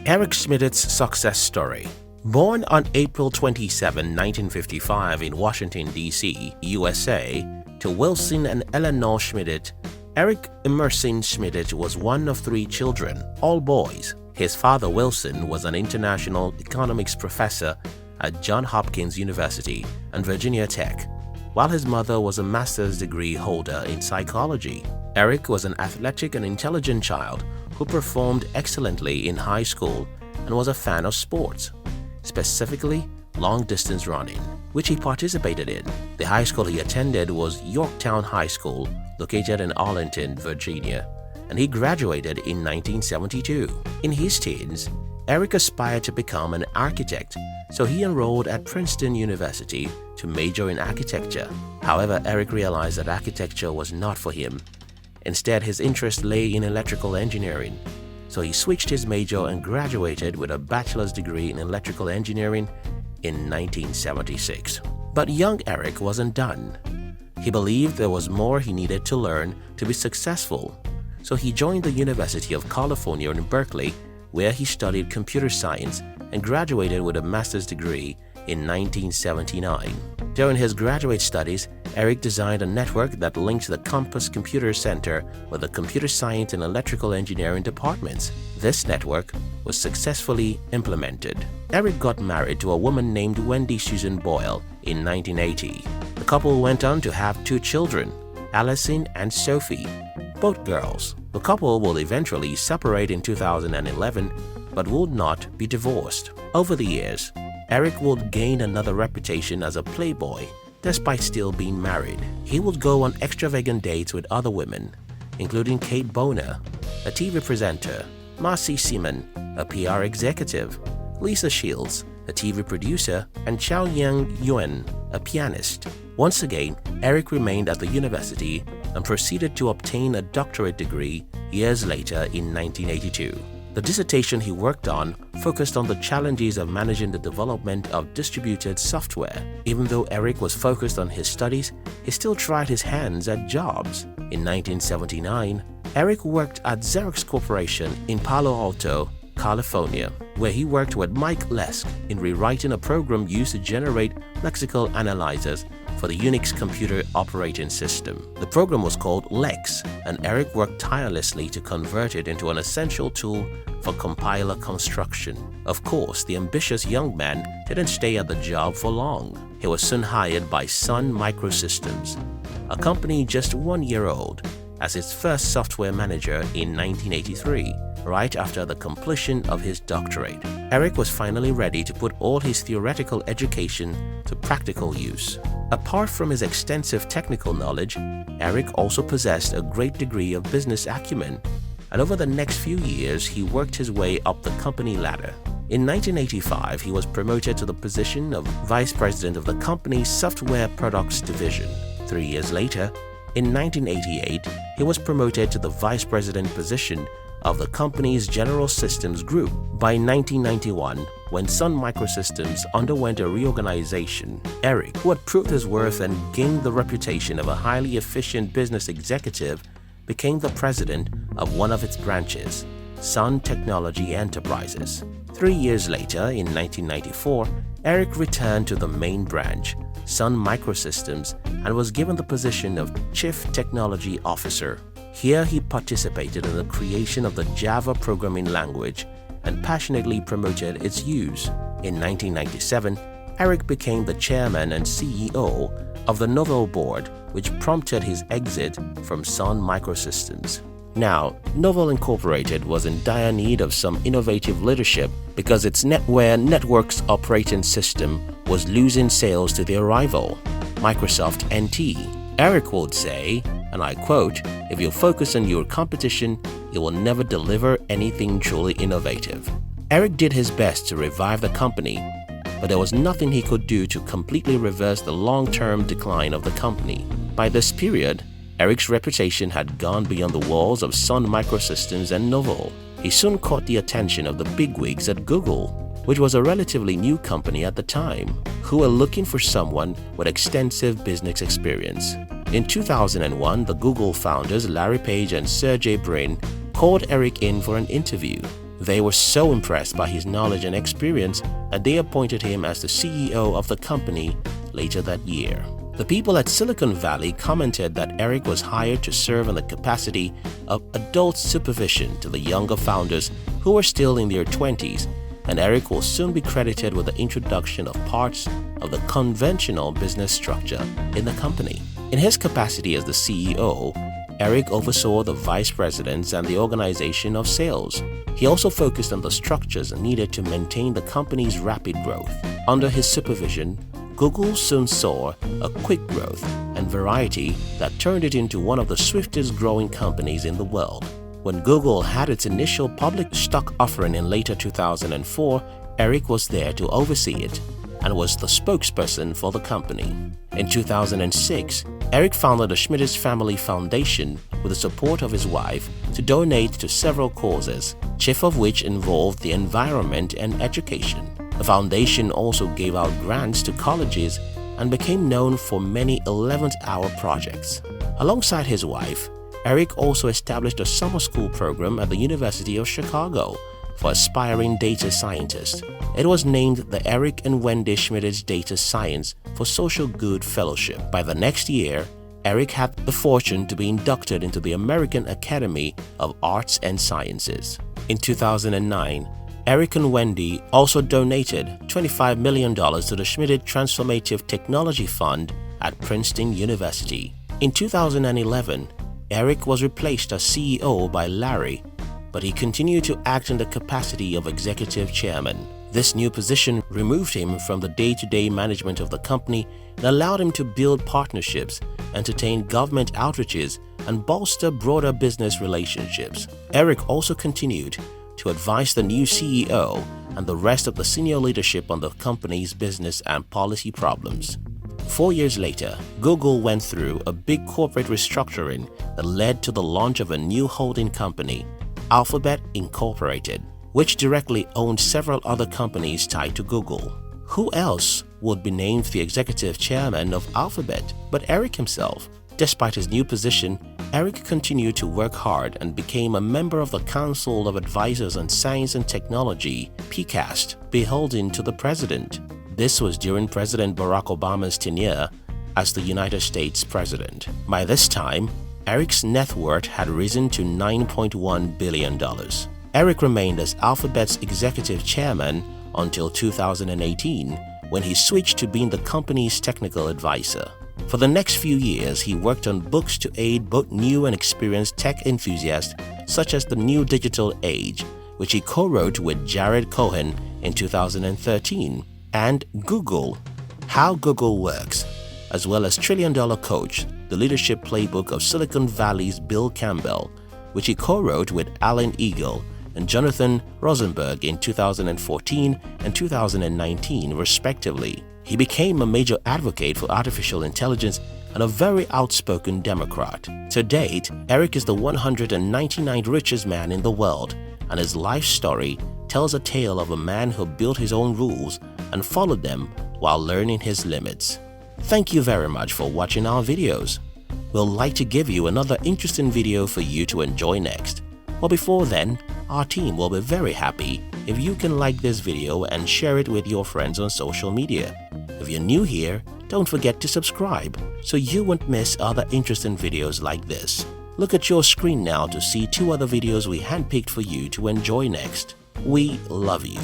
Eric Schmidt's success story. Born on April 27, 1955 in Washington, D.C., USA, to Wilson and Eleanor Schmidt, Eric Emerson Schmidt was one of 3 children, all boys. His father, Wilson, was an international economics professor at Johns Hopkins University and Virginia Tech, while his mother was a master's degree holder in psychology. Eric was an athletic and intelligent child who performed excellently in high school and was a fan of sports, specifically long-distance running, which he participated in. The high school he attended was Yorktown High School, located in Arlington, Virginia, and he graduated in 1972. In his teens, Eric aspired to become an architect, so he enrolled at Princeton University to major in architecture. However, Eric realized that architecture was not for him. Instead, his interest lay in electrical engineering, so he switched his major and graduated with a bachelor's degree in electrical engineering in 1976. But young Eric wasn't done. He believed there was more he needed to learn to be successful, so he joined the University of California in Berkeley, where he studied computer science and graduated with a master's degree in 1979. During his graduate studies, Eric designed a network that linked the Campus Computer Center with the computer science and electrical engineering departments. This network was successfully implemented. Eric got married to a woman named Wendy Susan Boyle in 1980. The couple went on to have 2 children, Allison and Sophie, both girls. The couple will eventually separate in 2011, but would not be divorced. Over the years, Eric would gain another reputation as a playboy, despite still being married. He would go on extravagant dates with other women, including Kate Bonner, a TV presenter, Marcy Seaman, a PR executive, Lisa Shields, a TV producer, and Chow Yang Yuen, a pianist. Once again, Eric remained at the university and proceeded to obtain a doctorate degree years later in 1982. The dissertation he worked on focused on the challenges of managing the development of distributed software. Even though Eric was focused on his studies, he still tried his hands at jobs. In 1979, Eric worked at Xerox Corporation in Palo Alto, California, where he worked with Mike Lesk in rewriting a program used to generate lexical analyzers for the Unix computer operating system. The program was called Lex, and Eric worked tirelessly to convert it into an essential tool for compiler construction. Of course, the ambitious young man didn't stay at the job for long. He was soon hired by Sun Microsystems, a company just 1 year old, as its first software manager in 1983, right after the completion of his doctorate. Eric was finally ready to put all his theoretical education to practical use. Apart from his extensive technical knowledge, Eric also possessed a great degree of business acumen, and over the next few years he worked his way up the company ladder. In 1985, he was promoted to the position of Vice President of the company's Software Products Division. 3 years later, in 1988, he was promoted to the Vice President position of the company's General Systems Group. By 1991, when Sun Microsystems underwent a reorganization, Eric, who had proved his worth and gained the reputation of a highly efficient business executive, became the president of one of its branches, Sun Technology Enterprises. 3 years later, in 1994, Eric returned to the main branch, Sun Microsystems, and was given the position of Chief Technology Officer. Here he participated in the creation of the Java programming language and passionately promoted its use. In 1997, Eric became the chairman and CEO of the Novell board, which prompted his exit from Sun Microsystems. Now, Novell Incorporated was in dire need of some innovative leadership because its NetWare Networks operating system was losing sales to their rival, Microsoft NT. Eric would say, and I quote, "If you focus on your competition, you will never deliver anything truly innovative." Eric did his best to revive the company, but there was nothing he could do to completely reverse the long-term decline of the company. By this period, Eric's reputation had gone beyond the walls of Sun Microsystems and Novell. He soon caught the attention of the bigwigs at Google, which was a relatively new company at the time, who were looking for someone with extensive business experience. In 2001, the Google founders Larry Page and Sergey Brin called Eric in for an interview. They were so impressed by his knowledge and experience that they appointed him as the CEO of the company later that year. The people at Silicon Valley commented that Eric was hired to serve in the capacity of adult supervision to the younger founders who were still in their 20s, and Eric will soon be credited with the introduction of parts of the conventional business structure in the company. In his capacity as the CEO, Eric oversaw the vice presidents and the organization of sales. He also focused on the structures needed to maintain the company's rapid growth. Under his supervision, Google soon saw a quick growth and variety that turned it into one of the swiftest growing companies in the world. When Google had its initial public stock offering in later 2004, Eric was there to oversee it and was the spokesperson for the company. In 2006, Eric founded the Schmidt Family Foundation with the support of his wife to donate to several causes, chief of which involved the environment and education. The foundation also gave out grants to colleges and became known for many 11th-hour projects. Alongside his wife, Eric also established a summer school program at the University of Chicago for aspiring data scientists. It was named the Eric and Wendy Schmidt Data Science for Social Good Fellowship. By the next year, Eric had the fortune to be inducted into the American Academy of Arts and Sciences. In 2009, Eric and Wendy also donated $25 million to the Schmidt Transformative Technology Fund at Princeton University. In 2011, Eric was replaced as CEO by Larry, but he continued to act in the capacity of executive chairman. This new position removed him from the day-to-day management of the company and allowed him to build partnerships, entertain government outreaches, and bolster broader business relationships. Eric also continued to advise the new CEO and the rest of the senior leadership on the company's business and policy problems. 4 years later, Google went through a big corporate restructuring that led to the launch of a new holding company, Alphabet Incorporated, which directly owned several other companies tied to Google. Who else would be named the executive chairman of Alphabet but Eric himself? Despite his new position, Eric continued to work hard and became a member of the Council of Advisors on Science and Technology, PCAST, beholden to the president. This was during President Barack Obama's tenure as the United States president. By this time, Eric's net worth had risen to $9.1 billion. Eric remained as Alphabet's executive chairman until 2018, when he switched to being the company's technical advisor. For the next few years, he worked on books to aid both new and experienced tech enthusiasts such as The New Digital Age, which he co-wrote with Jared Cohen in 2013, and Google, How Google Works, as well as Trillion Dollar Coach, the leadership playbook of Silicon Valley's Bill Campbell, which he co-wrote with Alan Eagle and Jonathan Rosenberg in 2014 and 2019, respectively. He became a major advocate for artificial intelligence and a very outspoken Democrat. To date, Eric is the 199th richest man in the world, and his life story tells a tale of a man who built his own rules and followed them while learning his limits. Thank you very much for watching our videos. We'll like to give you another interesting video for you to enjoy next. But before then, our team will be very happy if you can like this video and share it with your friends on social media. If you're new here, don't forget to subscribe so you won't miss other interesting videos like this. Look at your screen now to see 2 other videos we handpicked for you to enjoy next. We love you.